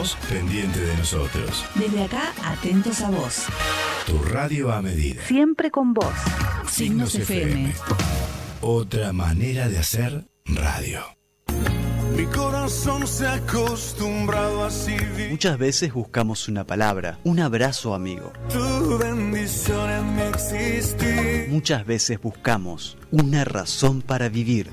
vos, pendiente de nosotros. Desde acá, atentos a vos. Tu radio a medida. Siempre con vos. Signos FM. Otra manera de hacer radio. Mi corazón se ha acostumbrado a vivir. Muchas veces buscamos una palabra, un abrazo amigo. Tu bendición en mi existir. Muchas veces buscamos una razón para vivir.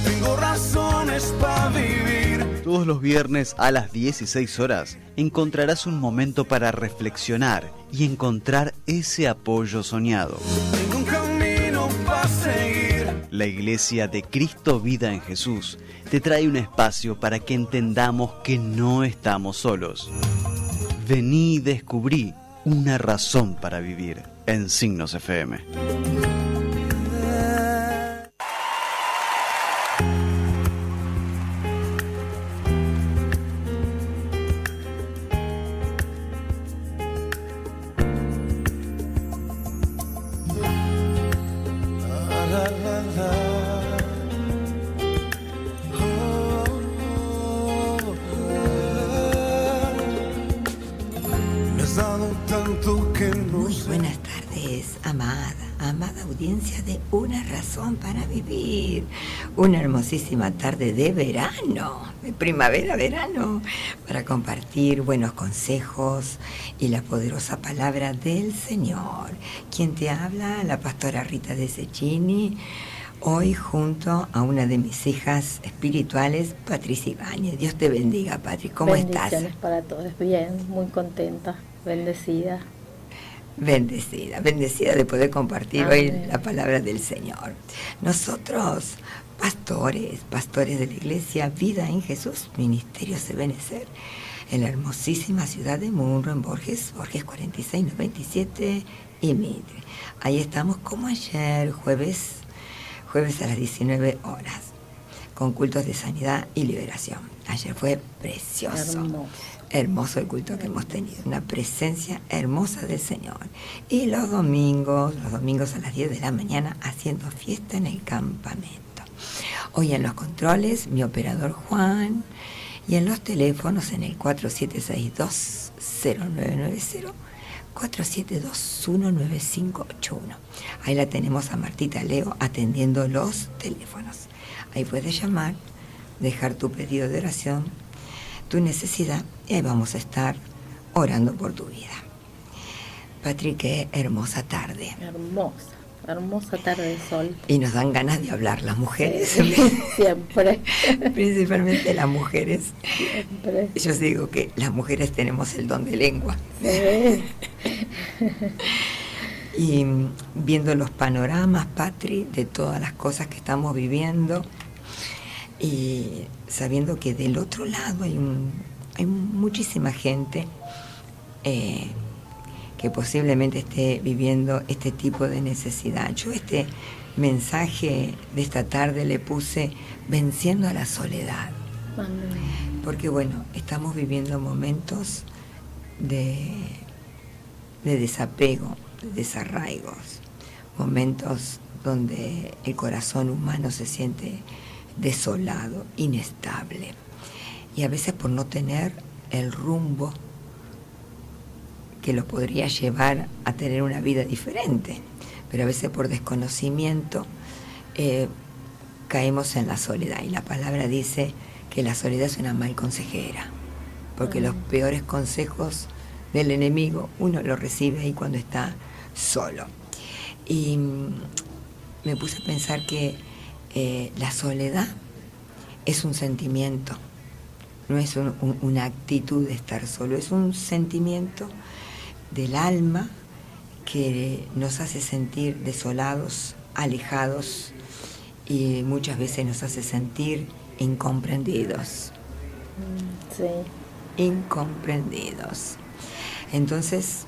Tengo razones para vivir. Todos los viernes a las 16 horas encontrarás un momento para reflexionar y encontrar ese apoyo soñado. Tengo un camino para seguir. La Iglesia de Cristo Vida en Jesús te trae un espacio para que entendamos que no estamos solos. Vení y descubrí una razón para vivir en Signos FM. De una razón para vivir, una hermosísima tarde de verano, de primavera-verano, para compartir buenos consejos y la poderosa palabra del Señor. Quien te habla, la pastora Rita de Cecchini, hoy junto a una de mis hijas espirituales, Patricia Ibáñez. Dios te bendiga, Patri, ¿cómo estás? Bendiciones para todos, bien, muy contenta, bendecida. Bendecida de poder compartir Amén. Hoy la palabra del Señor. Nosotros, pastores de la Iglesia Vida en Jesús, Ministerio Ebenecer, en la hermosísima ciudad de Munro, en Borges 4697 y Mitre. Ahí estamos como ayer, jueves a las 19 horas, con cultos de sanidad y liberación. Ayer fue precioso. Hermoso el culto que hemos tenido, una presencia hermosa del Señor. Y los domingos a las 10 de la mañana, haciendo fiesta en el campamento. Hoy en los controles, mi operador Juan, y en los teléfonos en el 4762-0990, 4721-9581. Ahí la tenemos a Martita Leo atendiendo los teléfonos. Ahí puedes llamar, dejar tu pedido de oración, tu necesidad, y ahí vamos a estar orando por tu vida. Patrick, qué hermosa tarde. Hermosa tarde de sol. Y nos dan ganas de hablar las mujeres. Sí, siempre. Principalmente las mujeres. Siempre. Yo digo que las mujeres tenemos el don de lengua. Sí. Y viendo los panoramas, Patri, de todas las cosas que estamos viviendo, y sabiendo que del otro lado hay muchísima gente que posiblemente esté viviendo este tipo de necesidad. Yo este mensaje de esta tarde le puse venciendo a la soledad. Amén. Porque bueno, estamos viviendo momentos de desapego, de desarraigos, momentos donde el corazón humano se siente desolado, inestable, y a veces por no tener el rumbo que lo podría llevar a tener una vida diferente, pero a veces por desconocimiento caemos en la soledad, y la palabra dice que la soledad es una mal consejera, porque los peores consejos del enemigo uno lo recibe ahí cuando está solo. Y me puse a pensar que la soledad es un sentimiento, no es una actitud de estar solo, es un sentimiento del alma que nos hace sentir desolados, alejados, y muchas veces nos hace sentir incomprendidos. Sí. Incomprendidos. Entonces,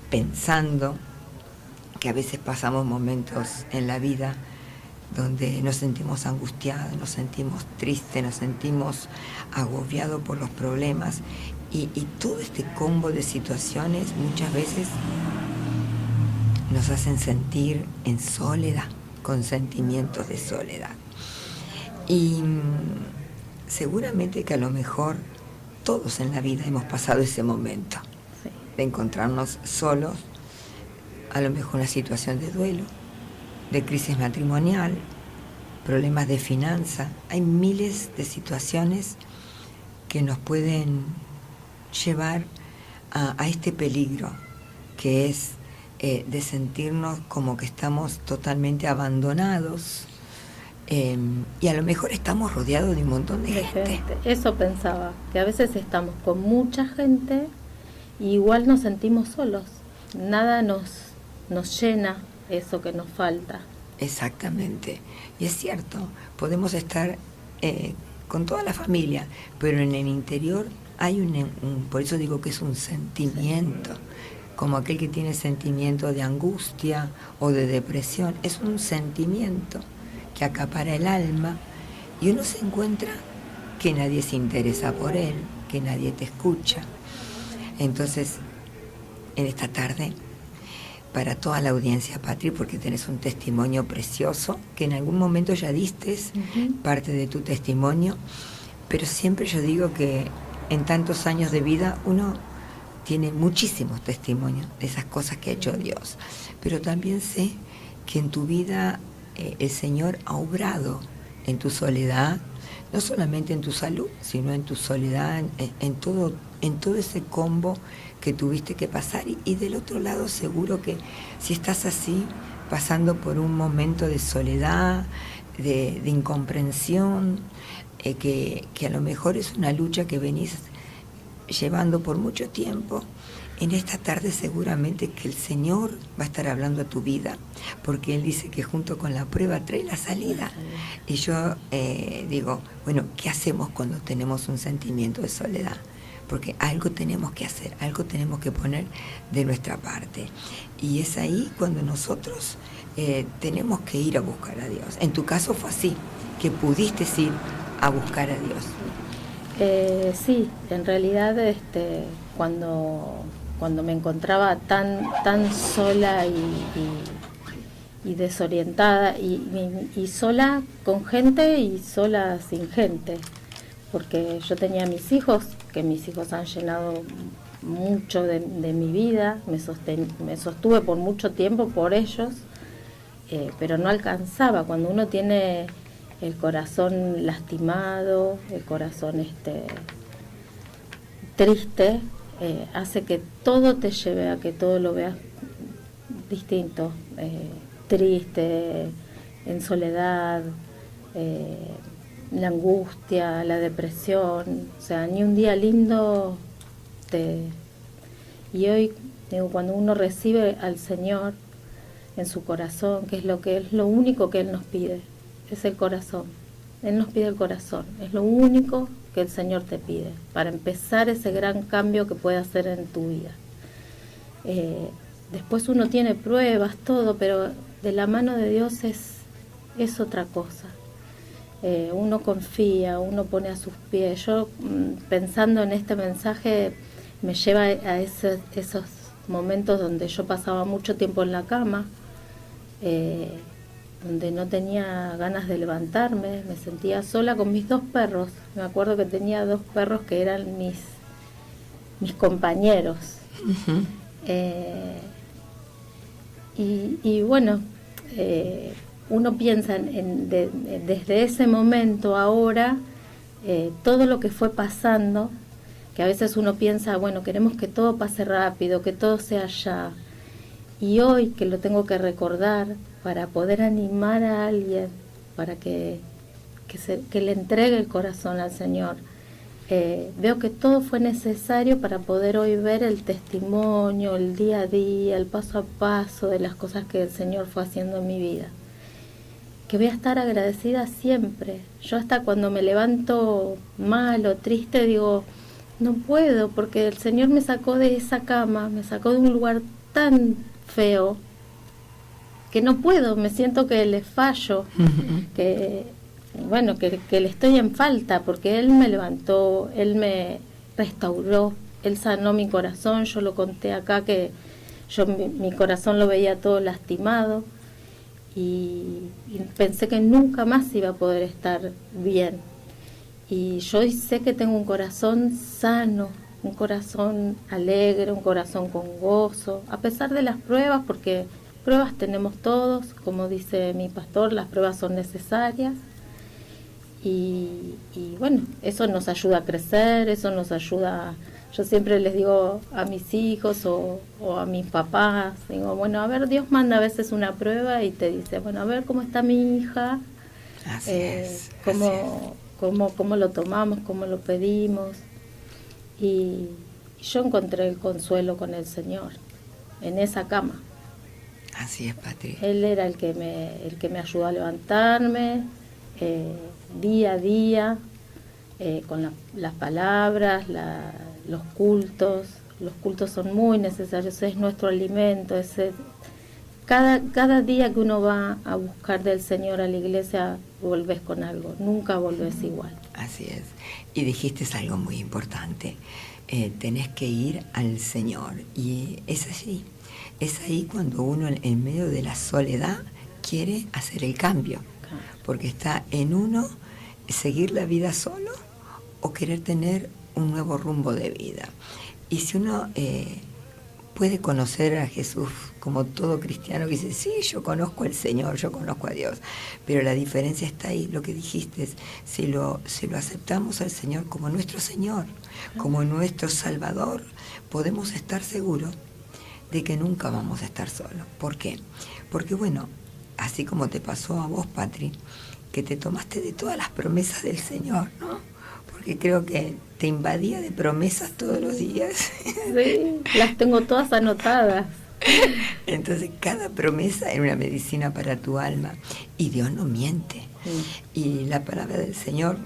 pensando que a veces pasamos momentos en la vida donde nos sentimos angustiados, nos sentimos tristes, nos sentimos agobiados por los problemas, y todo este combo de situaciones muchas veces nos hacen sentir en soledad, con sentimientos de soledad. Y seguramente que a lo mejor todos en la vida hemos pasado ese momento, Sí. de encontrarnos solos, a lo mejor una situación de duelo, de crisis matrimonial, problemas de finanza. Hay miles de situaciones que nos pueden llevar a este peligro, que es de sentirnos como que estamos totalmente abandonados, y a lo mejor estamos rodeados de un montón de gente. Eso pensaba, que a veces estamos con mucha gente y igual nos sentimos solos. Nada nos llena eso que nos falta. Exactamente. Y es cierto, podemos estar con toda la familia, pero en el interior hay por eso digo que es un sentimiento, como aquel que tiene sentimiento de angustia o de depresión. Es un sentimiento que acapara el alma, y uno se encuentra que nadie se interesa por él, que nadie te escucha. Entonces, en esta tarde, para toda la audiencia, Patri, porque tenés un testimonio precioso, que en algún momento ya diste parte de tu testimonio, pero siempre yo digo que en tantos años de vida uno tiene muchísimos testimonios de esas cosas que ha hecho Dios, pero también sé que en tu vida el Señor ha obrado en tu soledad, no solamente en tu salud, sino en tu soledad, en todo ese combo que tuviste que pasar. Y del otro lado, seguro que si estás así, pasando por un momento de soledad, de incomprensión, que a lo mejor es una lucha que venís llevando por mucho tiempo, en esta tarde seguramente que el Señor va a estar hablando a tu vida, porque Él dice que junto con la prueba trae la salida. Y yo digo, bueno, ¿qué hacemos cuando tenemos un sentimiento de soledad? Porque algo tenemos que hacer, algo tenemos que poner de nuestra parte. Y es ahí cuando nosotros tenemos que ir a buscar a Dios. En tu caso fue así, que pudiste ir a buscar a Dios. Sí, en realidad cuando me encontraba tan sola y desorientada y sola con gente y sola sin gente, porque yo tenía mis hijos, que mis hijos han llenado mucho de mi vida, me sostuve por mucho tiempo por ellos, pero no alcanzaba. Cuando uno tiene el corazón lastimado, el corazón triste, hace que todo te lleve a que todo lo veas distinto, triste, en soledad, la angustia, la depresión, o sea, ni un día lindo Y hoy, digo, cuando uno recibe al Señor en su corazón, que es lo único que Él nos pide, es el corazón. Él nos pide el corazón, es lo único que el Señor te pide para empezar ese gran cambio que puede hacer en tu vida. Después uno tiene pruebas, todo, pero de la mano de Dios es otra cosa. Uno confía, uno pone a sus pies. Yo, pensando en este mensaje, me lleva a esos momentos donde yo pasaba mucho tiempo en la cama, donde no tenía ganas de levantarme, me sentía sola con mis 2 perros. Me acuerdo que tenía 2 perros que eran mis compañeros. Uh-huh. Y bueno, uno piensa desde ese momento ahora, todo lo que fue pasando, que a veces uno piensa, bueno, queremos que todo pase rápido, que todo sea ya. Y hoy que lo tengo que recordar para poder animar a alguien, para que le entregue el corazón al Señor, veo que todo fue necesario para poder hoy ver el testimonio, el día a día, el paso a paso de las cosas que el Señor fue haciendo en mi vida. Que voy a estar agradecida siempre. Yo hasta cuando me levanto mal o triste digo, no puedo, porque el Señor me sacó de esa cama, me sacó de un lugar tan feo, que no puedo, me siento que le fallo, que le estoy en falta, porque Él me levantó, Él me restauró, Él sanó mi corazón. Yo lo conté acá, que yo mi corazón lo veía todo lastimado, y pensé que nunca más iba a poder estar bien. Y yo sé que tengo un corazón sano, un corazón alegre, un corazón con gozo, a pesar de las pruebas, porque pruebas tenemos todos, como dice mi pastor, las pruebas son necesarias. Y bueno, eso nos ayuda a crecer, eso nos ayuda. Yo siempre les digo a mis hijos o a mis papás, digo, bueno, a ver, Dios manda a veces una prueba y te dice, bueno, a ver cómo está mi hija, Así es. cómo lo tomamos, cómo lo pedimos. Y yo encontré el consuelo con el Señor en esa cama. Así es, Patri. Él era el que me ayudó a levantarme día a día, con las palabras, los cultos. Los cultos son muy necesarios, es nuestro alimento. Cada día que uno va a buscar del Señor a la iglesia, volvés con algo, nunca volvés igual. Así es. Y dijiste algo muy importante, tenés que ir al Señor. Y es allí, es ahí cuando uno en medio de la soledad quiere hacer el cambio. Porque está en uno seguir la vida solo o querer tener un nuevo rumbo de vida. Y si uno puede conocer a Jesús como todo cristiano que dice, sí, yo conozco al Señor, yo conozco a Dios, pero la diferencia está ahí, lo que dijiste, si lo aceptamos al Señor como nuestro Señor, como nuestro Salvador, podemos estar seguros de que nunca vamos a estar solos. ¿Por qué? Porque bueno, así como te pasó a vos, Patri, que te tomaste de todas las promesas del Señor, ¿no? Porque creo que te invadía de promesas todos los días. Sí, las tengo todas anotadas. Entonces cada promesa era una medicina para tu alma. Y Dios no miente. Sí. Y la palabra del Señor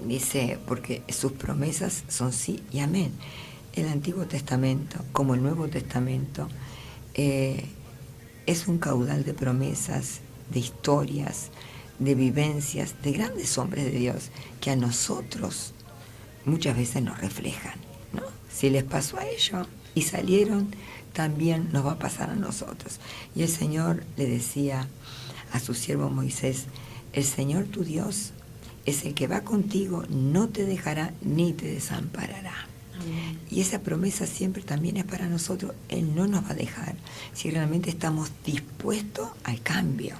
dice, porque sus promesas son sí y amén. El Antiguo Testamento, como el Nuevo Testamento, es un caudal de promesas, de historias, de vivencias, de grandes hombres de Dios que a nosotros muchas veces nos reflejan, ¿no? Si les pasó a ellos y salieron, también nos va a pasar a nosotros. Y el Señor le decía a su siervo Moisés, el Señor tu Dios es el que va contigo, no te dejará ni te desamparará. Amén. Y esa promesa siempre también es para nosotros. Él no nos va a dejar si realmente estamos dispuestos al cambio.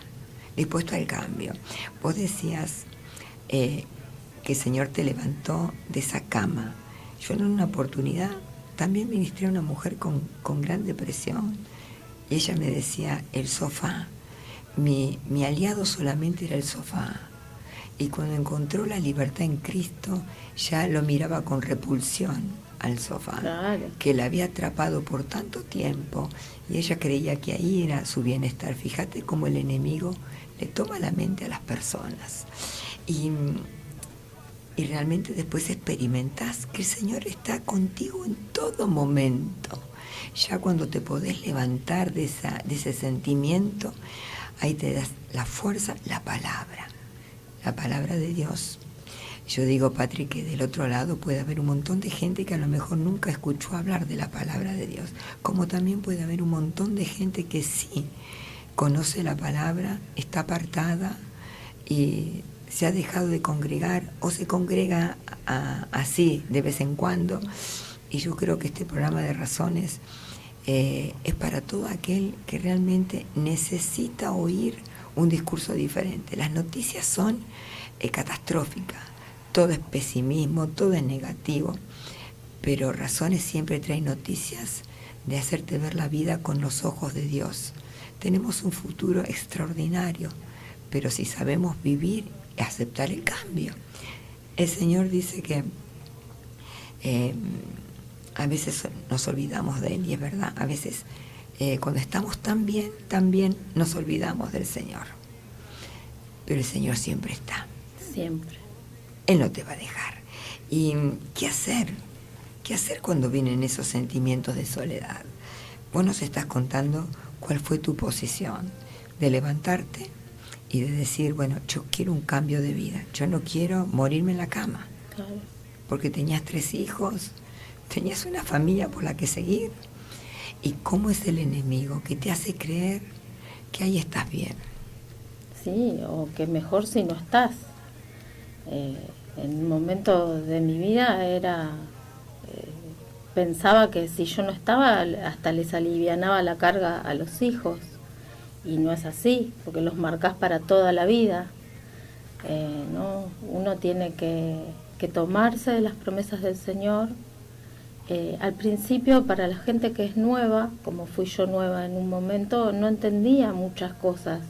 Vos decías que el Señor te levantó de esa cama. Yo en una oportunidad también ministré a una mujer con gran depresión y ella me decía, el sofá, mi aliado solamente era el sofá. Y cuando encontró la libertad en Cristo, ya lo miraba con repulsión al sofá, claro, que la había atrapado por tanto tiempo, y ella creía que ahí era su bienestar. Fíjate cómo el enemigo le toma la mente a las personas. Y realmente después experimentás que el Señor está contigo en todo momento. Ya cuando te podés levantar de ese sentimiento, ahí te das la fuerza, la palabra de Dios. Yo digo, Patri, que del otro lado puede haber un montón de gente que a lo mejor nunca escuchó hablar de la palabra de Dios, como también puede haber un montón de gente que sí conoce la palabra, está apartada y se ha dejado de congregar o se congrega así de vez en cuando. Y yo creo que este programa de Razones es para todo aquel que realmente necesita oír un discurso diferente. Las noticias son catastróficas, todo es pesimismo, todo es negativo, pero Razones siempre trae noticias de hacerte ver la vida con los ojos de Dios. Tenemos un futuro extraordinario, pero si sabemos vivir y aceptar el cambio. El Señor dice que a veces nos olvidamos de Él, y es verdad, a veces cuando estamos tan bien, nos olvidamos del Señor. Pero el Señor siempre está. Siempre. Él no te va a dejar. ¿Y qué hacer? ¿Qué hacer cuando vienen esos sentimientos de soledad? Vos nos estás contando cuál fue tu posición de levantarte y de decir, bueno, yo quiero un cambio de vida. Yo no quiero morirme en la cama. Claro. Porque tenías 3 hijos, tenías una familia por la que seguir. ¿Y cómo es el enemigo que te hace creer que ahí estás bien? Sí, o que mejor si no estás. En un momento de mi vida pensaba que si yo no estaba, hasta les alivianaba la carga a los hijos. Y no es así, porque los marcás para toda la vida. ¿No? Uno tiene que tomarse de las promesas del Señor. Al principio, para la gente que es nueva, como fui yo nueva en un momento, no entendía muchas cosas,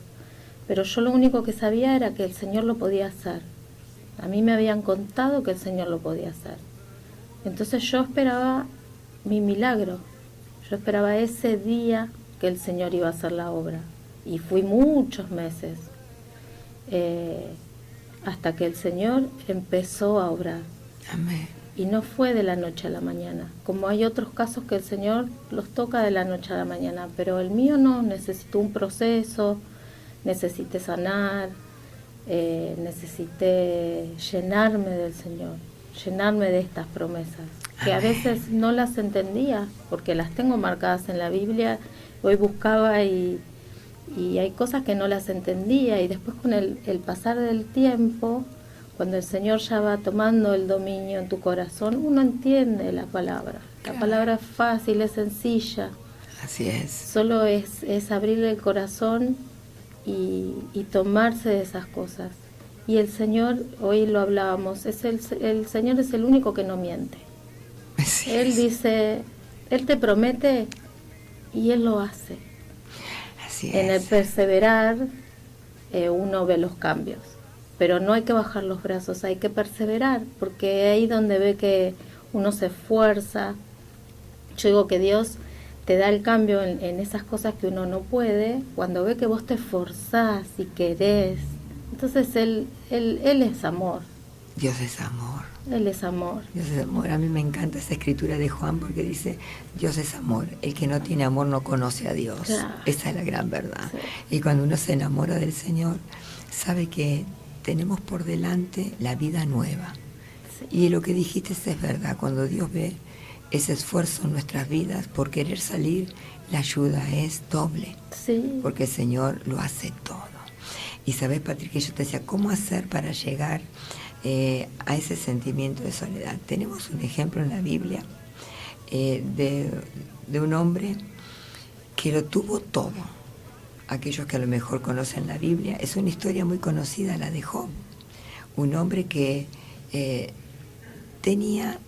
pero yo lo único que sabía era que el Señor lo podía hacer. A mí me habían contado que el Señor lo podía hacer. Entonces yo esperaba mi milagro, yo esperaba ese día que el Señor iba a hacer la obra, y fui muchos meses hasta que el Señor empezó a obrar. Amén. Y no fue de la noche a la mañana, como hay otros casos que el Señor los toca de la noche a la mañana, pero el mío no, necesitó un proceso, necesité sanar, necesité llenarme del Señor, llenarme de estas promesas, que a veces no las entendía, porque las tengo marcadas en la Biblia, hoy buscaba y hay cosas que no las entendía, y después con el pasar del tiempo, cuando el Señor ya va tomando el dominio en tu corazón, uno entiende la palabra. La palabra es fácil, es sencilla. Así es. Solo es abrirle el corazón y tomarse de esas cosas. Y el Señor, hoy lo hablábamos, el Señor es el único que no miente. Así Él es. dice, Él te promete y Él lo hace. Así En el es. perseverar uno ve los cambios. Pero no hay que bajar los brazos, hay que perseverar, porque ahí donde ve que uno se esfuerza. Yo digo que Dios te da el cambio en esas cosas que uno no puede, cuando ve que vos te esforzás y querés. Entonces Él es amor. Dios es amor. Él es amor. Dios es amor. A mí me encanta esa escritura de Juan porque dice, Dios es amor. El que no tiene amor no conoce a Dios. Claro. Esa es la gran verdad. Sí. Y cuando uno se enamora del Señor, sabe que tenemos por delante la vida nueva. Sí. Y lo que dijiste es verdad. Cuando Dios ve ese esfuerzo en nuestras vidas por querer salir, la ayuda es doble. Sí. Porque el Señor lo hace todo. Y sabes, Patricia, yo te decía, ¿cómo hacer para llegar a ese sentimiento de soledad? Tenemos un ejemplo en la Biblia de un hombre que lo tuvo todo. Aquellos que a lo mejor conocen la Biblia, es una historia muy conocida, la de Job. Un hombre que tenía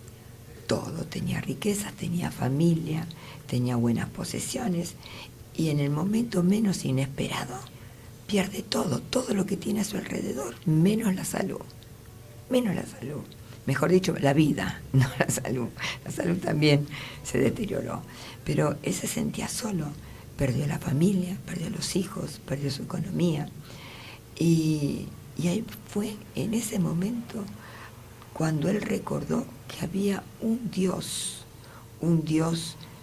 todo, tenía riquezas, tenía familia, tenía buenas posesiones, y en el momento menos inesperado pierde todo lo que tiene a su alrededor, menos la salud. Mejor dicho, la vida, no la salud. La salud también se deterioró. Pero él se sentía solo, perdió la familia, perdió los hijos, perdió su economía. Y ahí fue en ese momento cuando él recordó que había un Dios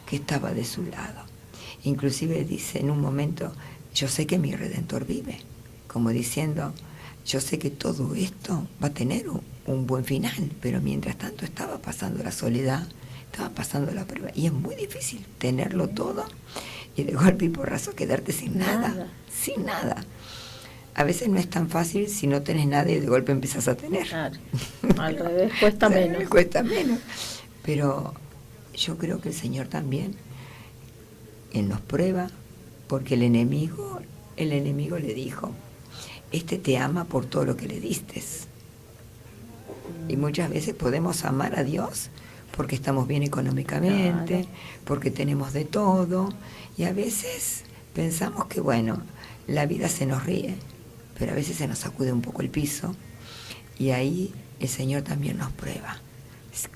que estaba de su lado. Inclusive dice en un momento, yo sé que mi Redentor vive, como diciendo, yo sé que todo esto va a tener un buen final, pero mientras tanto estaba pasando la soledad, estaba pasando la prueba, y es muy difícil tenerlo todo y de golpe y porrazo quedarte sin nada. A veces no es tan fácil si no tenés nada y de golpe empezás a tener. Claro. Al revés, cuesta menos. Cuesta menos. Pero yo creo que el Señor también, Él nos prueba, porque el enemigo le dijo, este te ama por todo lo que le diste. Y muchas veces podemos amar a Dios porque estamos bien económicamente, claro, porque tenemos de todo, y a veces pensamos que bueno, la vida se nos ríe, pero a veces se nos sacude un poco el piso, y ahí el Señor también nos prueba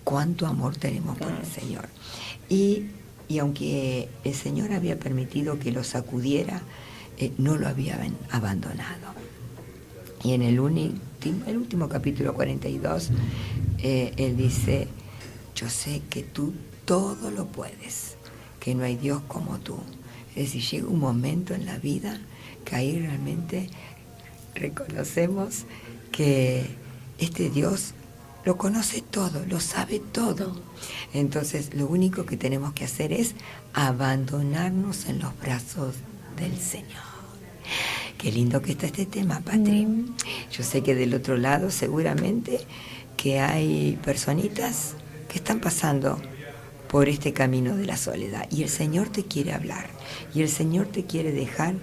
cuánto amor tenemos por el Señor. Y aunque el Señor había permitido que lo sacudiera, no lo había abandonado. Y en el último capítulo 42, Él dice, yo sé que tú todo lo puedes, que no hay Dios como tú. Es decir, llega un momento en la vida que ahí realmente reconocemos que este Dios lo conoce todo, lo sabe todo. Entonces, lo único que tenemos que hacer es abandonarnos en los brazos del Señor. Qué lindo que está este tema, Patri. Yo sé que del otro lado seguramente que hay personitas que están pasando por este camino de la soledad y el Señor te quiere hablar y el Señor te quiere dejar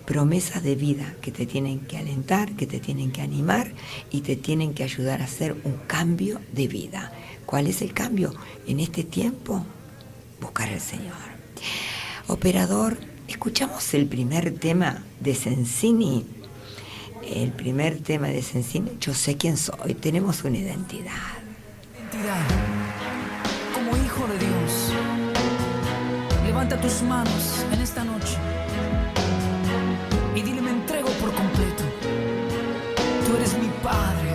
promesas de vida que te tienen que alentar, que te tienen que animar y te tienen que ayudar a hacer un cambio de vida. ¿Cuál es el cambio? En este tiempo, buscar al Señor. Operador, escuchamos el primer tema de Sensini. El primer tema de Sensini, Yo sé quién soy, tenemos una identidad. Como hijo de Dios, levanta tus manos en esta noche y dile: me entrego por completo, tú eres mi Padre.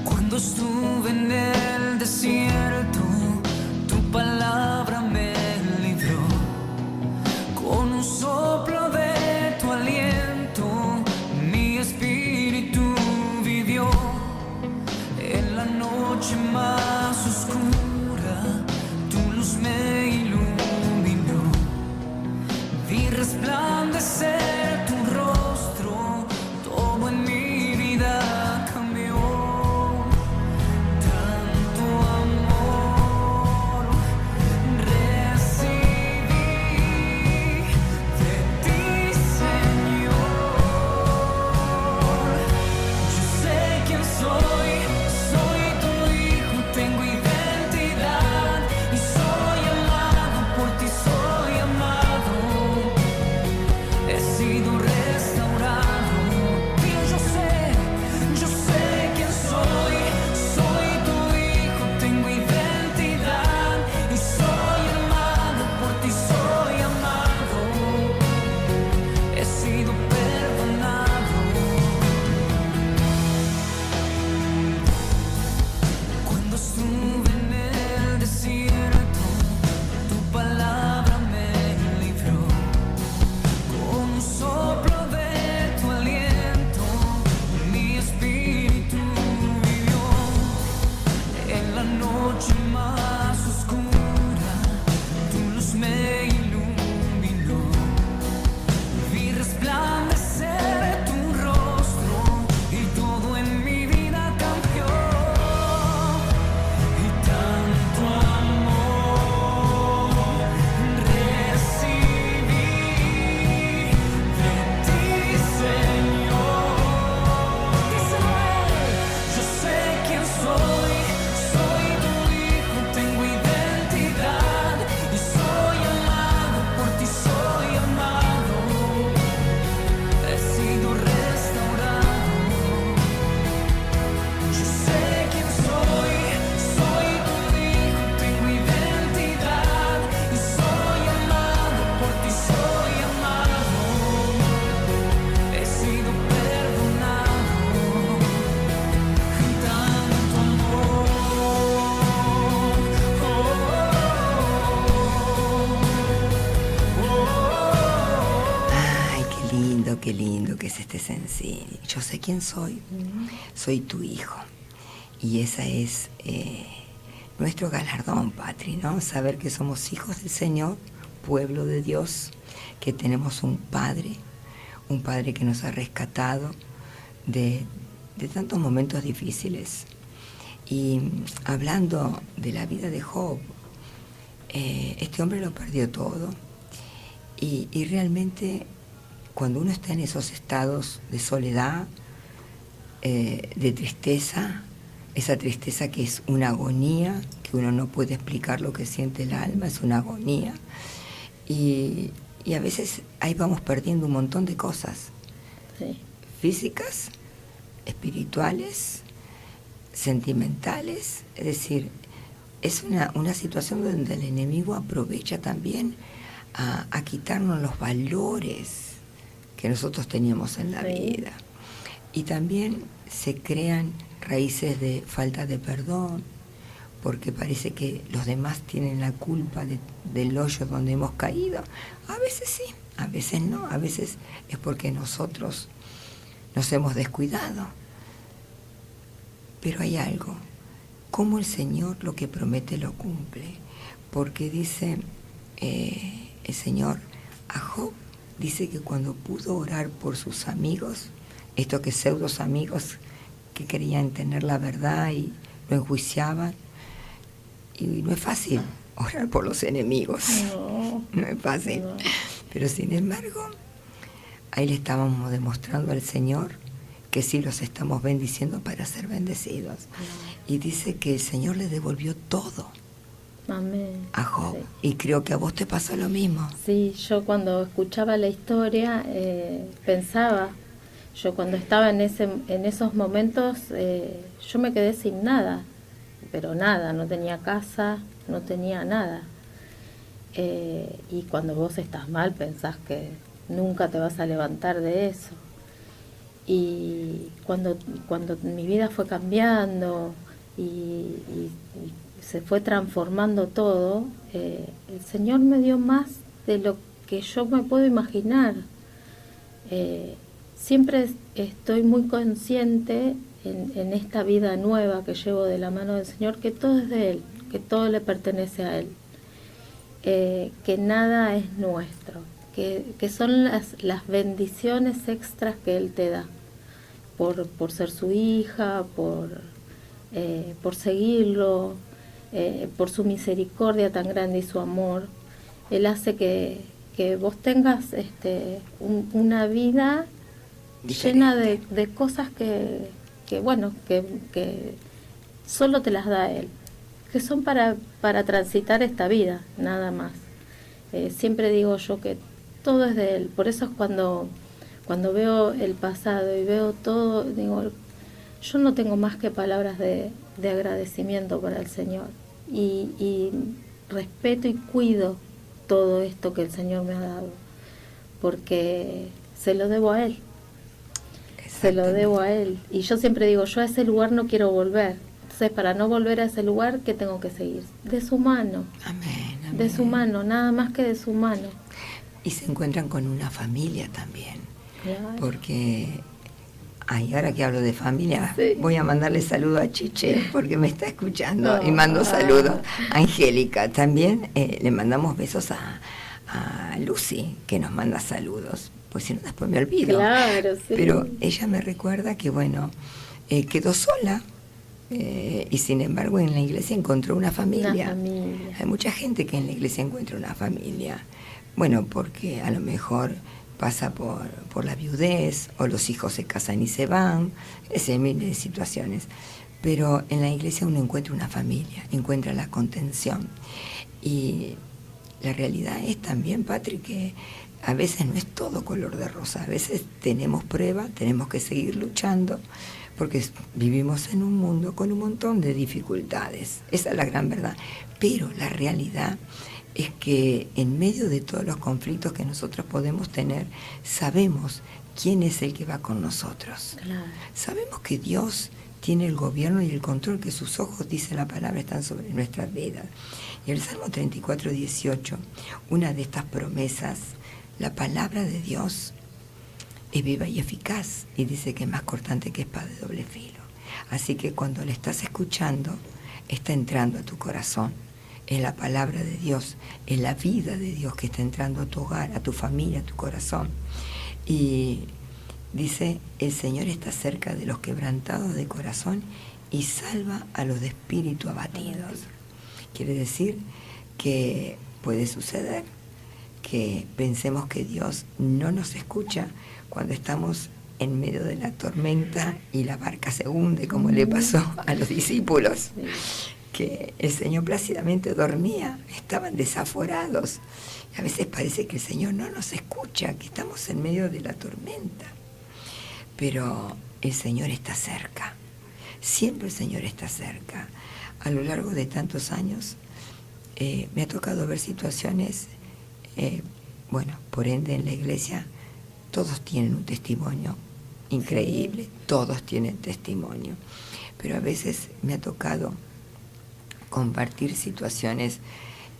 Cuando estuve en el desierto, tu palabra me libró. Con un soplo de tu aliento, mi espíritu vivió. En la noche más oscura, tu luz me iluminó. Vi resplandecer tu rostro, todo en mi vida cambió. Tanto amor recibí de ti, Señor. Yo sé quién soy, soy tu hijo, tengo identidad y soy amado por ti, soy amado. He sido restaurado. Dile: yo sé quién soy tu hijo, tengo identidad y soy amado por ti, soy amado. He sido perdonado. Cuando estuve en el desierto, tu palabra me libró. Con un soplo de tu aliento, mi espíritu vivió. En la noche más oscura, tu luz me iluminó. Vi resplandecer tu rostro y todo en mi vida cambió. Y tanto amor recibí de ti, Señor. Díselo: yo sé quién soy tu hijo, tengo identidad y soy amado por ti, soy amado. He sido restaurado. Yo sé quién soy tu hijo, tengo identidad y soy amado por ti, soy amado. He sido perdonado. Tanto amor. Ay, qué lindo que es este Sensini. Yo sé quién soy, soy tu hijo. Y esa es nuestro galardón, Patri, ¿no? Saber que somos hijos del Señor, pueblo de Dios, que tenemos un Padre que nos ha rescatado de tantos momentos difíciles. Y hablando de la vida de Job, este hombre lo perdió todo. Y realmente cuando uno está en esos estados de soledad, de tristeza, esa tristeza que es una agonía, que uno no puede explicar lo que siente el alma, es una agonía. Y a veces ahí vamos perdiendo un montón de cosas, Sí. físicas, espirituales, sentimentales. Es decir, es una situación donde el enemigo aprovecha también a quitarnos los valores que nosotros teníamos en la Sí. vida. Y también se crean raíces de falta de perdón, porque parece que los demás tienen la culpa del hoyo donde hemos caído. A veces sí, a veces no, a veces es porque nosotros nos hemos descuidado. Pero hay algo, como el Señor lo que promete lo cumple, porque dice el Señor a Job, dice que cuando pudo orar por sus amigos, estos que pseudos amigos que querían tener la verdad y lo enjuiciaban. Y no es fácil orar por los enemigos, no es fácil. No. Pero sin embargo, ahí le estábamos demostrando al Señor que sí los estamos bendiciendo para ser bendecidos. Y dice que el Señor le devolvió todo. Amén. A Job. Sí. Y creo que a vos te pasó lo mismo. Sí, yo cuando escuchaba la historia pensaba, yo cuando estaba en esos momentos, yo me quedé sin nada, pero nada, no tenía casa, no tenía nada. Y cuando vos estás mal pensás que nunca te vas a levantar de eso. Y cuando mi vida fue cambiando y se fue transformando todo, el Señor me dio más de lo que yo me puedo imaginar. Siempre estoy muy consciente en esta vida nueva que llevo de la mano del Señor, que todo es de Él, que todo le pertenece a Él, que nada es nuestro, que son las bendiciones extras que Él te da, por ser su hija, por seguirlo, por su misericordia tan grande y su amor. Él hace que vos tengas una vida llena de cosas que solo te las da Él, que son para transitar esta vida, nada más. Siempre digo yo que todo es de Él. Por eso es cuando veo el pasado y veo todo, digo, yo no tengo más que palabras de agradecimiento para el Señor. Y respeto y cuido todo esto que el Señor me ha dado, porque se lo debo a Él. Se lo debo a Él. Y yo siempre digo, yo a ese lugar no quiero volver. Entonces, para no volver a ese lugar, ¿qué tengo que seguir? De su mano. Amén, amén. De su mano, nada más que de su mano. Y se encuentran con una familia también. Claro. Porque, ahora que hablo de familia, sí, voy a mandarle saludo a Chiche, porque me está escuchando, y mando saludos. A Angélica también, le mandamos besos a Lucy, que nos manda saludos, pues si no después me olvido. Claro, sí. Pero ella me recuerda que, quedó sola, y sin embargo en la iglesia encontró una familia. Hay mucha gente que en la iglesia encuentra una familia, porque a lo mejor pasa por la viudez, o los hijos se casan y se van, ese miles de situaciones. Pero en la iglesia uno encuentra una familia, encuentra la contención. Y la realidad es también, Patri, que a veces no es todo color de rosa, a veces tenemos pruebas, tenemos que seguir luchando, porque vivimos en un mundo con un montón de dificultades. Esa es la gran verdad. Pero la realidad es que en medio de todos los conflictos que nosotros podemos tener, sabemos quién es el que va con nosotros. Claro. Sabemos que Dios tiene el gobierno y el control, que sus ojos, dice la palabra, están sobre nuestras vidas. Y el Salmo 34, 18, una de estas promesas, la palabra de Dios es viva y eficaz, y dice que es más cortante que espada de doble filo. Así que cuando le estás escuchando, está entrando a tu corazón. Es la palabra de Dios, es la vida de Dios que está entrando a tu hogar, a tu familia, a tu corazón. Y dice, el Señor está cerca de los quebrantados de corazón y salva a los de espíritu abatidos. Quiere decir que puede suceder que pensemos que Dios no nos escucha cuando estamos en medio de la tormenta y la barca se hunde, como le pasó a los discípulos, que el Señor plácidamente dormía, estaban desaforados. Y a veces parece que el Señor no nos escucha, que estamos en medio de la tormenta. Pero el Señor está cerca, siempre el Señor está cerca. A lo largo de tantos años me ha tocado ver situaciones, por ende en la iglesia todos tienen un testimonio increíble, todos tienen testimonio, pero a veces me ha tocado compartir situaciones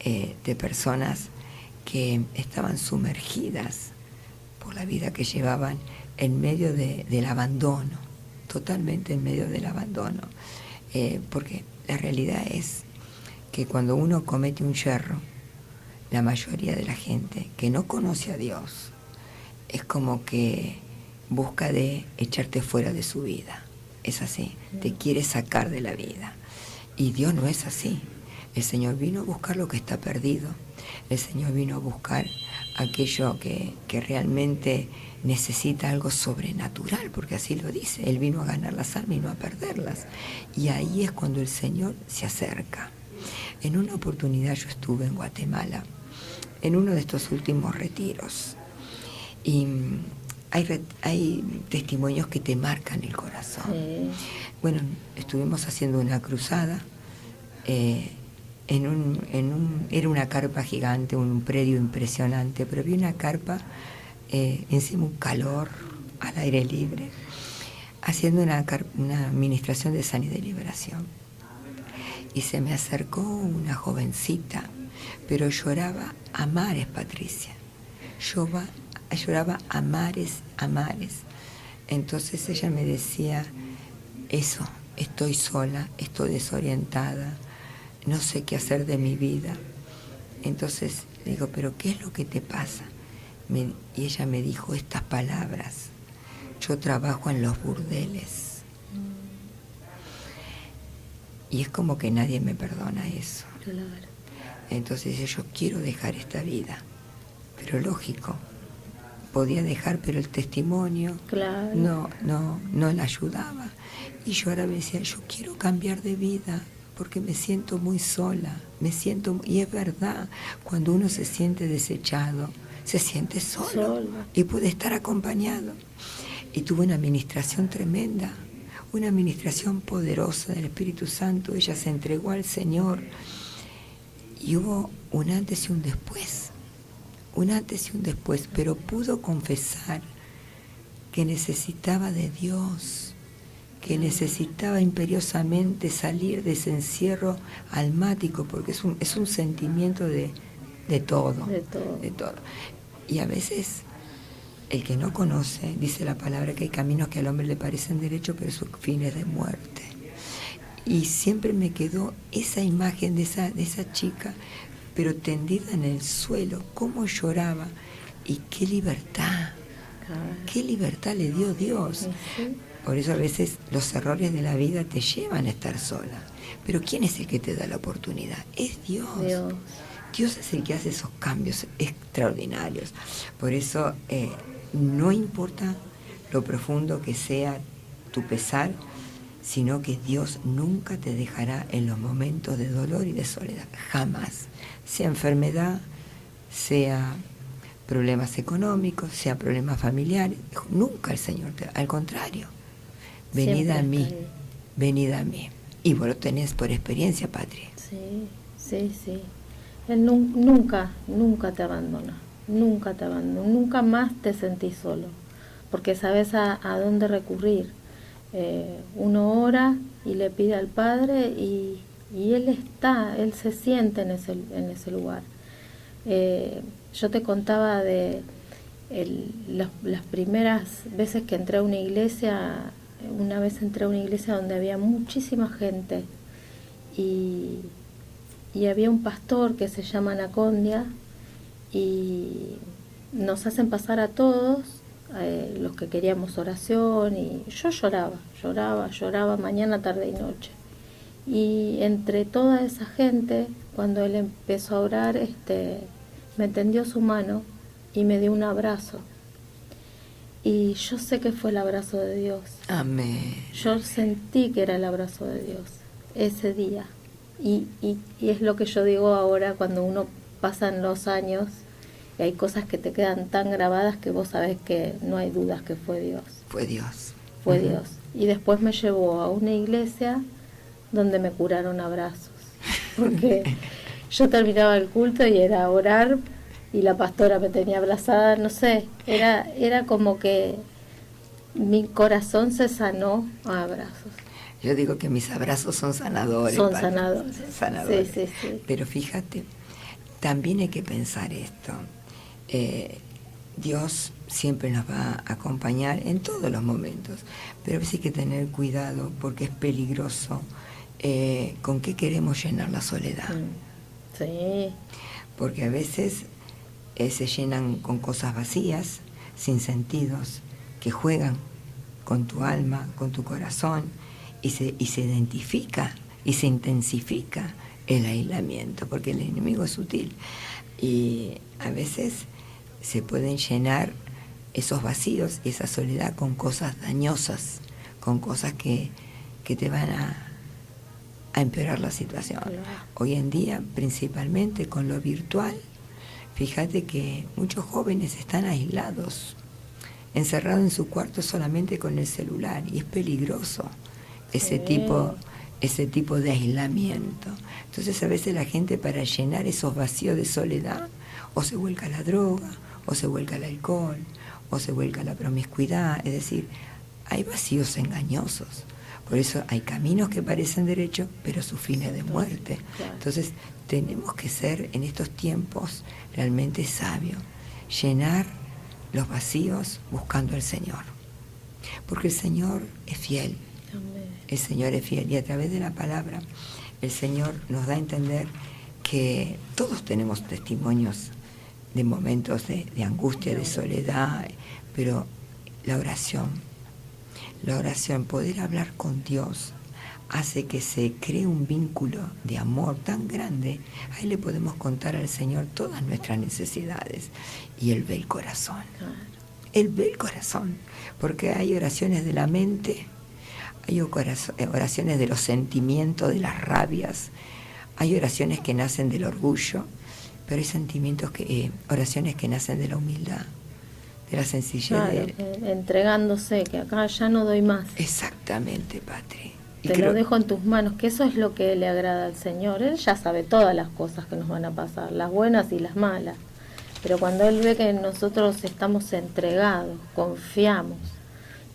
de personas que estaban sumergidas por la vida que llevaban en medio del abandono, totalmente en medio del abandono, porque la realidad es que cuando uno comete un yerro, la mayoría de la gente que no conoce a Dios es como que, busca de echarte fuera de su vida. Es así, te quiere sacar de la vida. Y Dios no es así. El Señor vino a buscar lo que está perdido. El Señor vino a buscar aquello que realmente necesita algo sobrenatural, porque así lo dice. Él vino a ganar las almas y no a perderlas. Y ahí es cuando el Señor se acerca. En una oportunidad yo estuve en Guatemala, en uno de estos últimos retiros. Y hay testimonios que te marcan el corazón. Sí. Bueno, estuvimos haciendo una cruzada. Era una carpa gigante, un predio impresionante, pero había una carpa, encima un calor, al aire libre, haciendo una administración de sanidad y liberación. Y se me acercó una jovencita, pero lloraba a mares, Patricia. Lloraba a mares, a mares. Entonces ella me decía, eso, estoy sola, estoy desorientada, no sé qué hacer de mi vida. Entonces le digo, ¿pero qué es lo que te pasa? Y ella me dijo estas palabras: yo trabajo en los burdeles. Y es como que nadie me perdona eso. Claro. Entonces dice, yo quiero dejar esta vida. Pero lógico, podía dejar, pero el testimonio claro. no la ayudaba. Y yo ahora me decía, yo quiero cambiar de vida, porque me siento muy sola, y es verdad, cuando uno se siente desechado, se siente solo. Y puede estar acompañado. Y tuve una administración tremenda, una administración poderosa del Espíritu Santo. Ella se entregó al Señor y hubo un antes y un después, pero pudo confesar que necesitaba de Dios, que necesitaba imperiosamente salir de ese encierro almático, porque es un sentimiento de todo. Y a veces el que no conoce, dice la palabra que hay caminos que al hombre le parecen derechos, pero su fin es de muerte. Y siempre me quedó esa imagen de esa chica, pero tendida en el suelo, cómo lloraba, y qué libertad le dio Dios. Por eso a veces los errores de la vida te llevan a estar sola. Pero ¿quién es el que te da la oportunidad? Es Dios. Dios es el que hace esos cambios extraordinarios. Por eso no importa lo profundo que sea tu pesar, sino que Dios nunca te dejará en los momentos de dolor y de soledad. Jamás. Sea enfermedad, sea problemas económicos, sea problemas familiares. Nunca el Señor al contrario. Venid a mí. Y vos lo tenés por experiencia, Patria. Sí. Él nunca te abandona. Nunca más te sentís solo. Porque sabes a dónde recurrir. Uno ora y le pide al Padre y Él se siente en ese lugar. Yo te contaba de las primeras veces que entré a una iglesia. Una vez entré a una iglesia donde había muchísima gente y había un pastor que se llama Anacondia y nos hacen pasar a todos los que queríamos oración, y yo lloraba mañana, tarde y noche. Y entre toda esa gente, cuando él empezó a orar, me tendió su mano y me dio un abrazo. Y yo sé que fue el abrazo de Dios. Amén. Yo sentí que era el abrazo de Dios ese día. Y es lo que yo digo ahora, cuando uno pasan los años y hay cosas que te quedan tan grabadas que vos sabés que no hay dudas que fue Dios. Fue Dios. Y después me llevó a una iglesia donde me curaron abrazos. Porque yo terminaba el culto y era orar, y la pastora me tenía abrazada, no sé, era como que mi corazón se sanó a abrazos. Yo digo que mis abrazos son sanadores. Sanadores. Sí. Pero fíjate, también hay que pensar esto. Dios siempre nos va a acompañar en todos los momentos, pero a veces hay que tener cuidado porque es peligroso. ¿Con qué queremos llenar la soledad? Sí. Porque a veces se llenan con cosas vacías, sin sentidos, que juegan con tu alma, con tu corazón, y se identifica y se intensifica el aislamiento, porque el enemigo es sutil y a veces se pueden llenar esos vacíos y esa soledad con cosas dañosas, con cosas que te van a empeorar la situación. Hoy en día, principalmente con lo virtual, fíjate que muchos jóvenes están aislados, encerrados en su cuarto solamente con el celular, y es peligroso ese tipo de aislamiento. Entonces a veces la gente, para llenar esos vacíos de soledad, o se vuelca a la droga, o se vuelca al alcohol, o se vuelca a la promiscuidad. Es decir, hay vacíos engañosos. Por eso hay caminos que parecen derechos, pero su fin es de muerte. Entonces tenemos que ser en estos tiempos realmente sabios, llenar los vacíos buscando al Señor, porque el Señor es fiel. El Señor es fiel, y a través de la palabra el Señor nos da a entender que todos tenemos testimonios de momentos de angustia, de soledad, pero la oración, poder hablar con Dios, hace que se cree un vínculo de amor tan grande. Ahí le podemos contar al Señor todas nuestras necesidades, y Él ve el corazón. Él ve el corazón, porque hay oraciones de la mente, hay oraciones de los sentimientos, de las rabias, hay oraciones que nacen del orgullo, pero hay oraciones que nacen de la humildad, de la sencillez. Claro, entregándose, que acá ya no doy más. Exactamente, Patri. Te lo dejo en tus manos, que eso es lo que le agrada al Señor. Él ya sabe todas las cosas que nos van a pasar, las buenas y las malas. Pero cuando Él ve que nosotros estamos entregados, confiamos,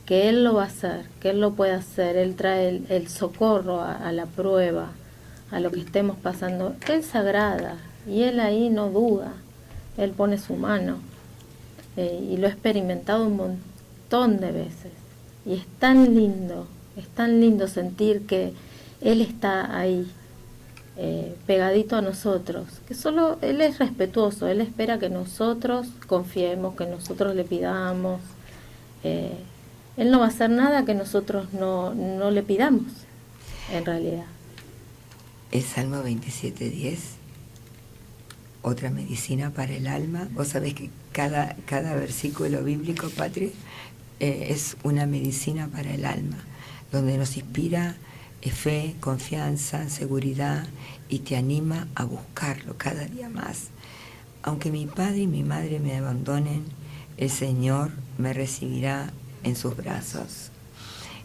que Él lo va a hacer, que Él lo puede hacer, Él trae el socorro a la prueba, a lo que estemos pasando, Él se agrada, y Él ahí no duda, Él pone su mano, y lo he experimentado un montón de veces, y es tan lindo sentir que Él está ahí, pegadito a nosotros, que solo Él es respetuoso, Él espera que nosotros confiemos, que nosotros le pidamos. Él no va a hacer nada que nosotros no le pidamos, en realidad. El Salmo 27:10, otra medicina para el alma. Vos sabés que cada versículo bíblico, Patri, es una medicina para el alma, donde nos inspira fe, confianza, seguridad, y te anima a buscarlo cada día más. Aunque mi padre y mi madre me abandonen, el Señor me recibirá en sus brazos.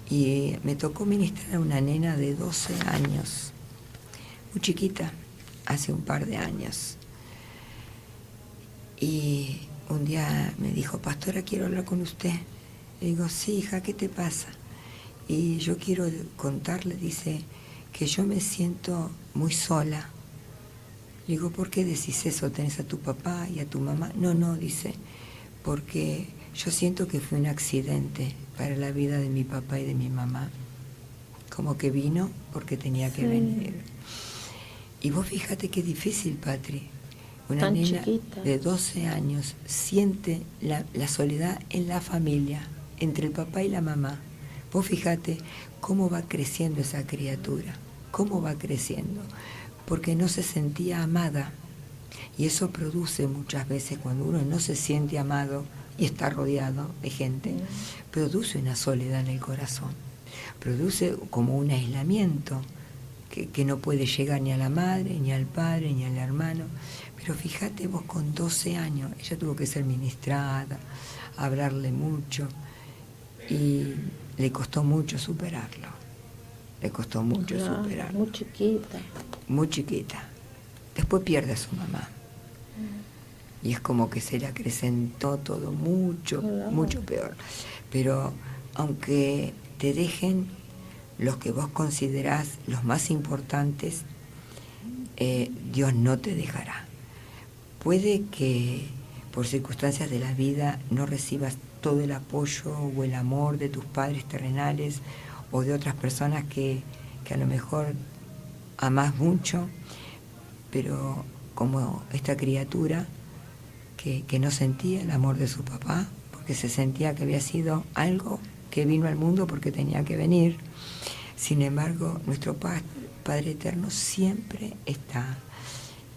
Y me tocó ministrar a una nena de 12 años, muy chiquita, hace un par de años. Y un día me dijo: pastora, quiero hablar con usted. Le digo: sí, hija, ¿qué te pasa? Y yo quiero contarle, dice, que yo me siento muy sola. Le digo: ¿por qué decís eso? ¿Tenés a tu papá y a tu mamá? No, dice, porque yo siento que fue un accidente para la vida de mi papá y de mi mamá. Como que vino porque tenía que venir. Y vos fíjate qué difícil, Patri. Una tan nena chiquita, de 12 años siente la soledad en la familia, entre el papá y la mamá. Vos fíjate cómo va creciendo esa criatura, cómo va creciendo, porque no se sentía amada. Y eso produce muchas veces, cuando uno no se siente amado y está rodeado de gente, produce una soledad en el corazón, produce como un aislamiento que no puede llegar ni a la madre, ni al padre, ni al hermano. Pero fíjate vos, con 12 años, ella tuvo que ser ministrada, hablarle mucho, y le costó mucho superarlo. Superarlo. Muy chiquita. Muy chiquita. Después pierde a su mamá. Y es como que se le acrecentó todo mucho peor. Pero aunque te dejen los que vos considerás los más importantes, Dios no te dejará. Puede que por circunstancias de la vida no recibas todo el apoyo o el amor de tus padres terrenales o de otras personas que a lo mejor amás mucho, pero como esta criatura que no sentía el amor de su papá, porque se sentía que había sido algo que vino al mundo porque tenía que venir. Sin embargo, nuestro Padre Eterno siempre está.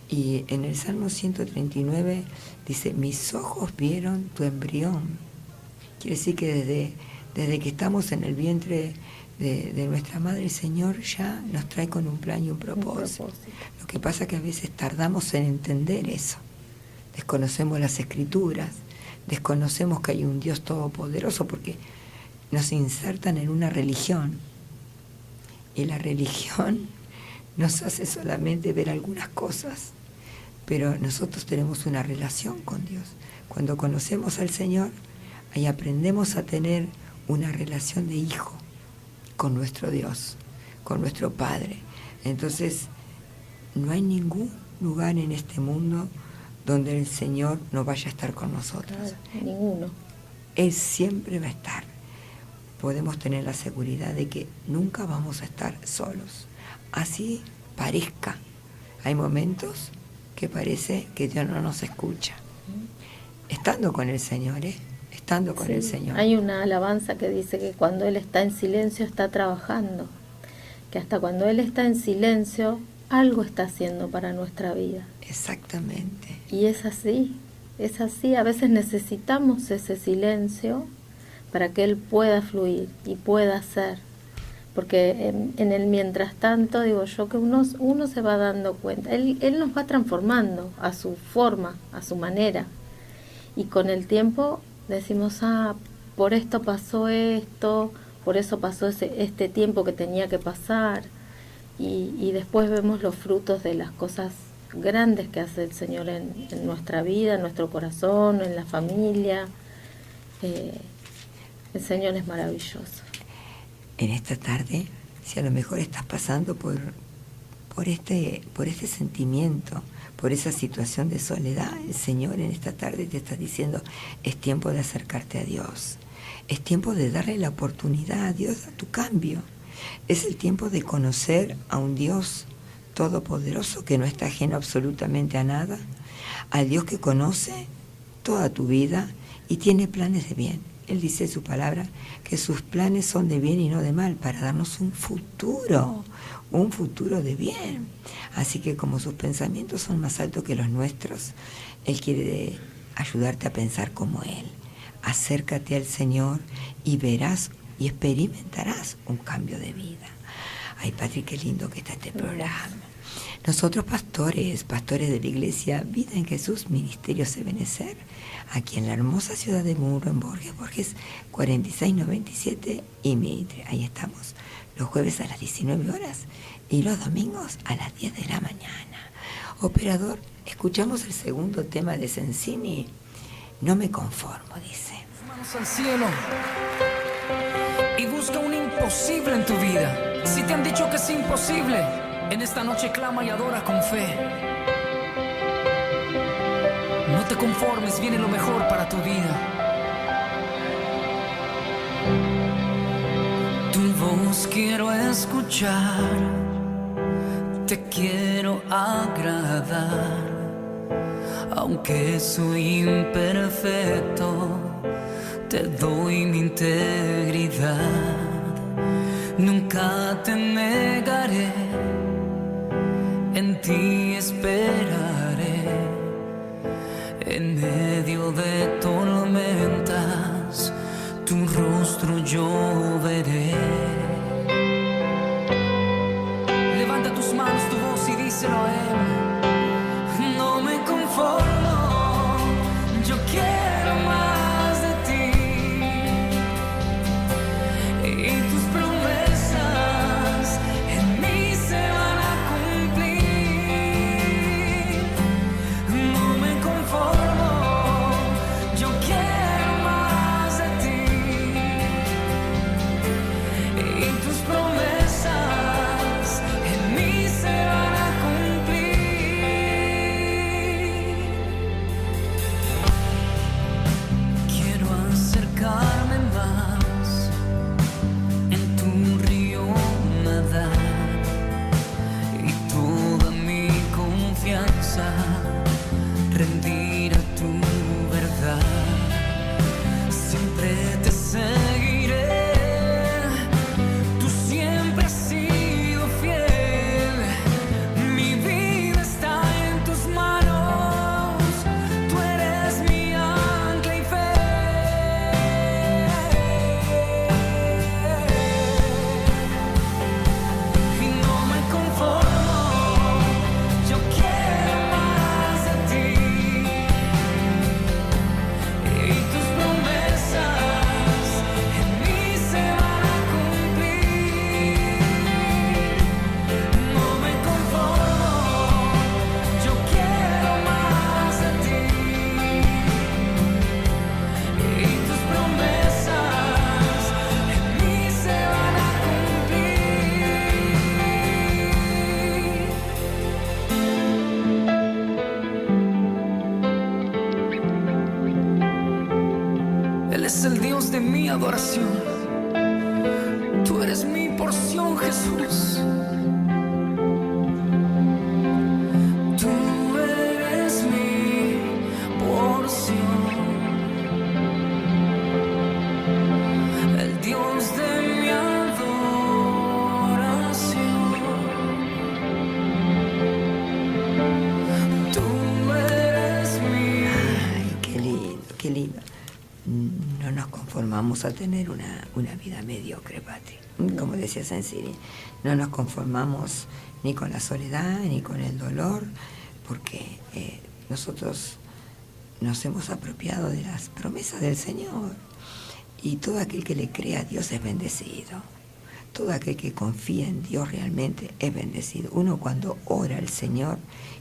Y en el Salmo 139 dice, mis ojos vieron tu embrión. Quiere decir que desde que estamos en el vientre de nuestra madre, el Señor ya nos trae con un plan y un propósito. Lo que pasa es que a veces tardamos en entender eso. Desconocemos las Escrituras, desconocemos que hay un Dios todopoderoso porque nos insertan en una religión. Y la religión nos hace solamente ver algunas cosas, pero nosotros tenemos una relación con Dios. Cuando conocemos al Señor, ahí aprendemos a tener una relación de hijo con nuestro Dios, con nuestro Padre. Entonces, no hay ningún lugar en este mundo donde el Señor no vaya a estar con nosotros. Claro, ninguno. Él siempre va a estar. Podemos tener la seguridad de que nunca vamos a estar solos. Así parezca. Hay momentos que parece que Dios no nos escucha. Estando con el Señor, estando con el Señor. Hay una alabanza que dice que cuando Él está en silencio está trabajando. Que hasta cuando Él está en silencio, algo está haciendo para nuestra vida. Exactamente. Y es así. A veces necesitamos ese silencio para que Él pueda fluir y pueda hacer. Porque en el mientras tanto, digo yo, que uno se va dando cuenta. Él nos va transformando a su forma, a su manera. Y con el tiempo decimos, por esto pasó esto, por eso pasó este tiempo que tenía que pasar. Y después vemos los frutos de las cosas grandes que hace el Señor en nuestra vida, en nuestro corazón, en la familia. El Señor es maravilloso. En esta tarde, si a lo mejor estás pasando por este sentimiento, por esa situación de soledad, el Señor en esta tarde te está diciendo, es tiempo de acercarte a Dios, es tiempo de darle la oportunidad a Dios a tu cambio, es el tiempo de conocer a un Dios todopoderoso que no está ajeno absolutamente a nada, al Dios que conoce toda tu vida y tiene planes de bien. Él dice en su palabra que sus planes son de bien y no de mal, para darnos un futuro de bien. Así que como sus pensamientos son más altos que los nuestros, Él quiere ayudarte a pensar como Él. Acércate al Señor y verás y experimentarás un cambio de vida. Ay, Patri, qué lindo que está este programa. Nosotros pastores de la Iglesia Vida en Jesús, Ministerio Ebenecer, aquí en la hermosa ciudad de Munro, en Borges 4697 y Mitre. Ahí estamos los jueves a las 19 horas y los domingos a las 10 de la mañana. Operador, escuchamos el segundo tema de Sensini. No me conformo, dice. Manos al cielo y busca un imposible en tu vida. Si te han dicho que es imposible, en esta noche clama y adora con fe. No te conformes, viene lo mejor para tu vida. Tu voz quiero escuchar, te quiero agradar. Aunque soy imperfecto, te doy mi integridad. Nunca te negaré, en ti esperaré. En medio de tormentas, tu rostro yo veré. Levanta tus manos, tu voz y díselo a Él. No me conformo, yo quiero más de ti. Y tus promesas en mí se van a cumplir. No me conformo, yo quiero más de ti. Y tus promesas en mí se van a cumplir. mi adoración. Tú eres mi porción, Jesús. Tú eres mi porción. El Dios de mi adoración. Tú eres mi... Ay, qué lindo, qué lindo. No nos conformamos a tener una vida mediocre, Patri. Como decía San Siri, no nos conformamos ni con la soledad, ni con el dolor, porque nosotros nos hemos apropiado de las promesas del Señor. Y todo aquel que le cree a Dios es bendecido. Todo aquel que confía en Dios realmente es bendecido. Uno cuando ora al Señor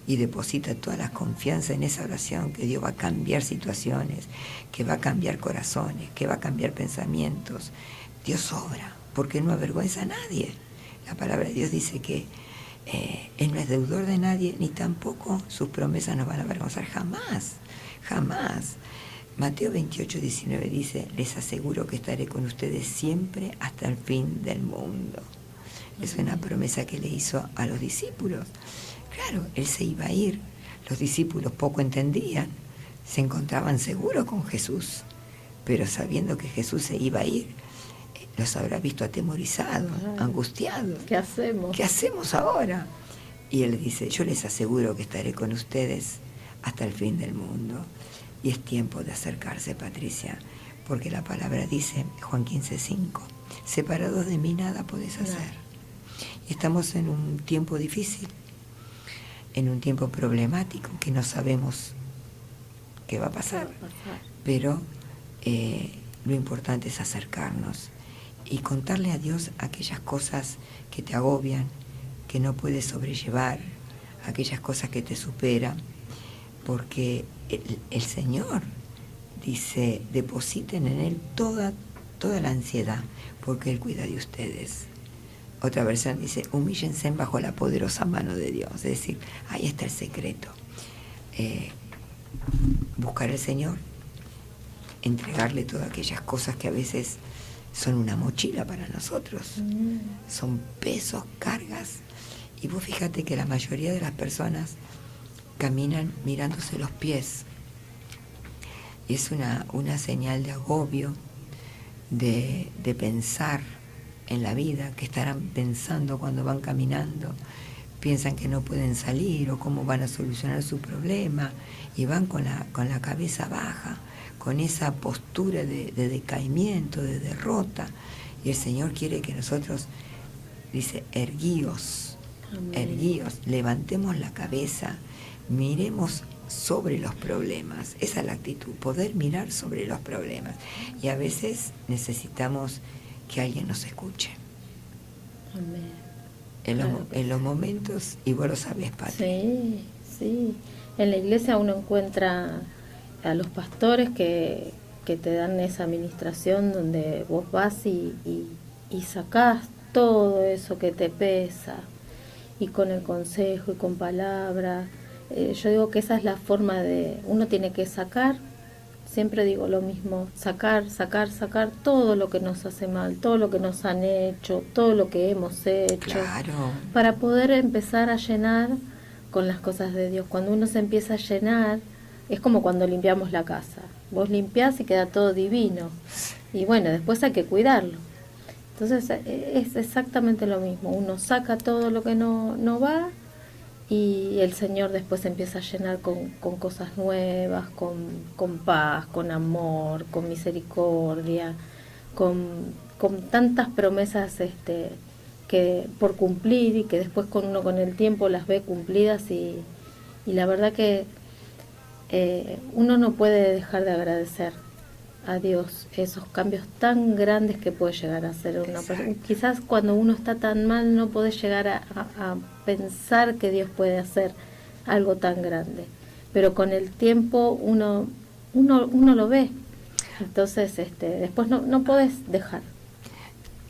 y deposita toda la confianza en esa oración, que Dios va a cambiar situaciones, que va a cambiar corazones, que va a cambiar pensamientos, Dios obra, porque no avergüenza a nadie. La palabra de Dios dice que Él no es deudor de nadie, ni tampoco sus promesas nos van a avergonzar, jamás, jamás. Mateo 28:19 dice: les aseguro que estaré con ustedes siempre hasta el fin del mundo. Es una promesa que le hizo a los discípulos. Claro, Él se iba a ir. Los discípulos poco entendían, se encontraban seguros con Jesús, pero sabiendo que Jesús se iba a ir, los habrá visto atemorizados, angustiados. ¿Qué hacemos? ¿Qué hacemos ahora? Y Él dice: yo les aseguro que estaré con ustedes hasta el fin del mundo. Y es tiempo de acercarse, Patricia, porque la palabra dice, Juan 15:5, separados de mí nada podés hacer. Y estamos en un tiempo difícil, en un tiempo problemático, que no sabemos qué va a pasar. Pero lo importante es acercarnos y contarle a Dios aquellas cosas que te agobian, que no puedes sobrellevar, aquellas cosas que te superan, porque el Señor dice: depositen en Él toda la ansiedad, porque Él cuida de ustedes. Otra versión dice: humíllense bajo la poderosa mano de Dios. Es decir, ahí está el secreto. Buscar al Señor, entregarle todas aquellas cosas que a veces son una mochila para nosotros, son pesos, cargas. Y vos fíjate que la mayoría de las personas caminan mirándose los pies. Y es una señal de agobio, de pensar en la vida, que estarán pensando cuando van caminando. Piensan que no pueden salir o cómo van a solucionar su problema, y van con la cabeza baja, con esa postura de decaimiento, de derrota. Y el Señor quiere que nosotros, dice, erguíos, levantemos la cabeza, miremos sobre los problemas. Esa es la actitud, poder mirar sobre los problemas. Y a veces necesitamos que alguien nos escuche. Amén. En los momentos, y vos lo sabés, Pati. Sí. En la iglesia uno encuentra a los pastores que te dan esa administración donde vos vas y sacás todo eso que te pesa, y con el consejo y con palabra. Yo digo que esa es la forma de... Uno tiene que sacar, siempre digo lo mismo, sacar todo lo que nos hace mal, todo lo que nos han hecho, todo lo que hemos hecho, Claro. para poder empezar a llenar con las cosas de Dios. Cuando uno se empieza a llenar, es como cuando limpiamos la casa. Vos limpiás y queda todo divino. Y bueno, después hay que cuidarlo. Entonces es exactamente lo mismo. Uno saca todo lo que no va, y el Señor después empieza a llenar con cosas nuevas, con paz, con amor, con misericordia, con tantas promesas que por cumplir, y que después uno con el tiempo las ve cumplidas, y la verdad que uno no puede dejar de agradecer a Dios esos cambios tan grandes que puede llegar a hacer una persona. Quizás cuando uno está tan mal no puede llegar a pensar que Dios puede hacer algo tan grande, pero con el tiempo uno lo ve. Entonces después no podés dejar.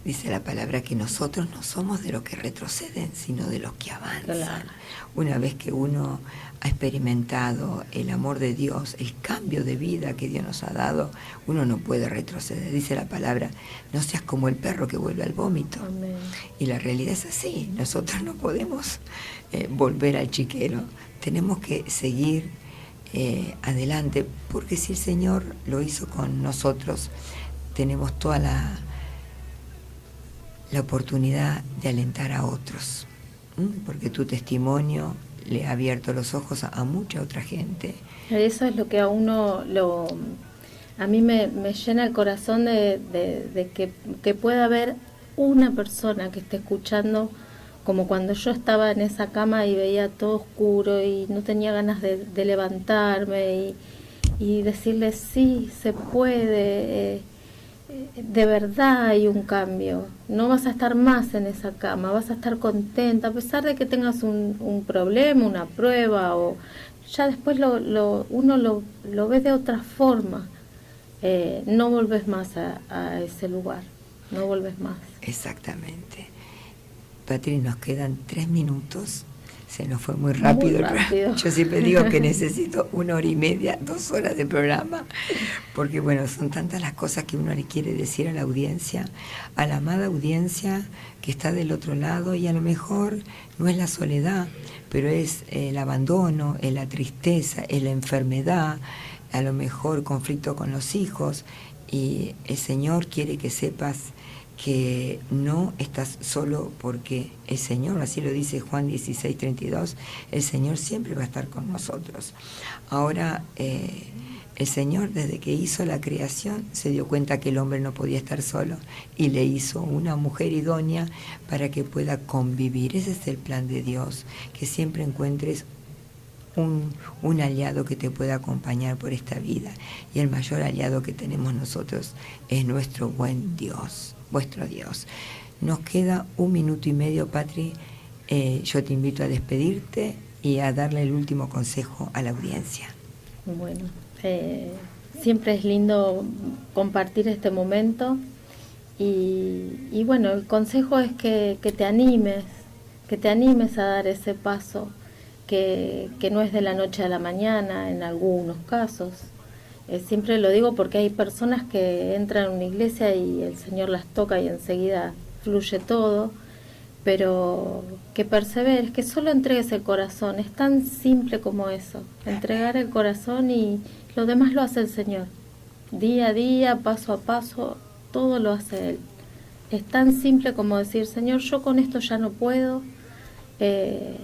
Dice la palabra que nosotros no somos de los que retroceden, sino de los que avanzan. Claro. Una vez que uno ha experimentado el amor de Dios, el cambio de vida que Dios nos ha dado, uno no puede retroceder. Dice la palabra, no seas como el perro que vuelve al vómito. Amén. Y la realidad es así, nosotros no podemos volver al chiquero, tenemos que seguir adelante, porque si el Señor lo hizo con nosotros, tenemos toda la oportunidad de alentar a otros, porque tu testimonio le ha abierto los ojos a mucha otra gente. Eso es lo que a uno a mí me llena el corazón de que pueda haber una persona que esté escuchando, como cuando yo estaba en esa cama y veía todo oscuro y no tenía ganas de levantarme y decirle sí, se puede, de verdad hay un cambio, no vas a estar más en esa cama, vas a estar contenta, a pesar de que tengas un problema, una prueba, o ya después uno lo ve de otra forma, no volves más a ese lugar, no volves más. Exactamente. Patri, nos quedan 3 minutos, se nos fue muy rápido. Yo siempre digo que necesito 1 hora y media, 2 horas de programa, porque bueno, son tantas las cosas que uno le quiere decir a la audiencia, a la amada audiencia que está del otro lado, y a lo mejor no es la soledad, pero es el abandono, es la tristeza, es la enfermedad, a lo mejor conflicto con los hijos, y el Señor quiere que sepas que no estás solo, porque el Señor, así lo dice Juan 16:32, el Señor siempre va a estar con nosotros. Ahora, el Señor, desde que hizo la creación, se dio cuenta que el hombre no podía estar solo y le hizo una mujer idónea para que pueda convivir. Ese es el plan de Dios, que siempre encuentres un aliado que te pueda acompañar por esta vida, y el mayor aliado que tenemos nosotros es nuestro buen Dios, vuestro Dios. Nos queda 1 minuto y medio, Patri. Yo te invito a despedirte y a darle el último consejo a la audiencia. Bueno, siempre es lindo compartir este momento, y bueno, el consejo es que te animes a dar ese paso, que no es de la noche a la mañana en algunos casos. Siempre lo digo porque hay personas que entran a una iglesia y el Señor las toca y enseguida fluye todo, pero que perseveres, que solo entregues el corazón. Es tan simple como eso, entregar el corazón, y lo demás lo hace el Señor. Día a día, paso a paso, todo lo hace Él. Es tan simple como decir, Señor, yo con esto ya no puedo.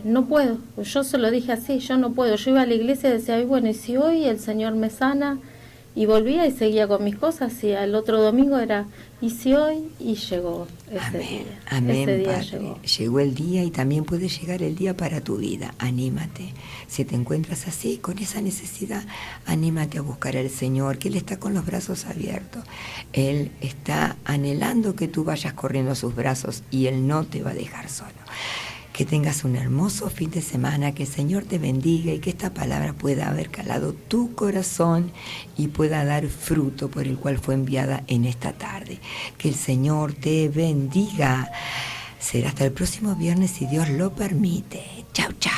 No puedo, yo se lo dije así, yo no puedo. Yo iba a la iglesia y decía, ay, bueno, y si hoy el Señor me sana, y volvía y seguía con mis cosas, y al otro domingo era, y si hoy, y llegó ese día. Amén, ese día Padre. Llegó el día, y también puede llegar el día para tu vida. Anímate. Si te encuentras así, con esa necesidad, anímate a buscar al Señor, que Él está con los brazos abiertos. Él está anhelando que tú vayas corriendo a sus brazos, y Él no te va a dejar solo. Que tengas un hermoso fin de semana, que el Señor te bendiga, y que esta palabra pueda haber calado tu corazón y pueda dar fruto por el cual fue enviada en esta tarde. Que el Señor te bendiga. Será hasta el próximo viernes, si Dios lo permite. Chau, chau.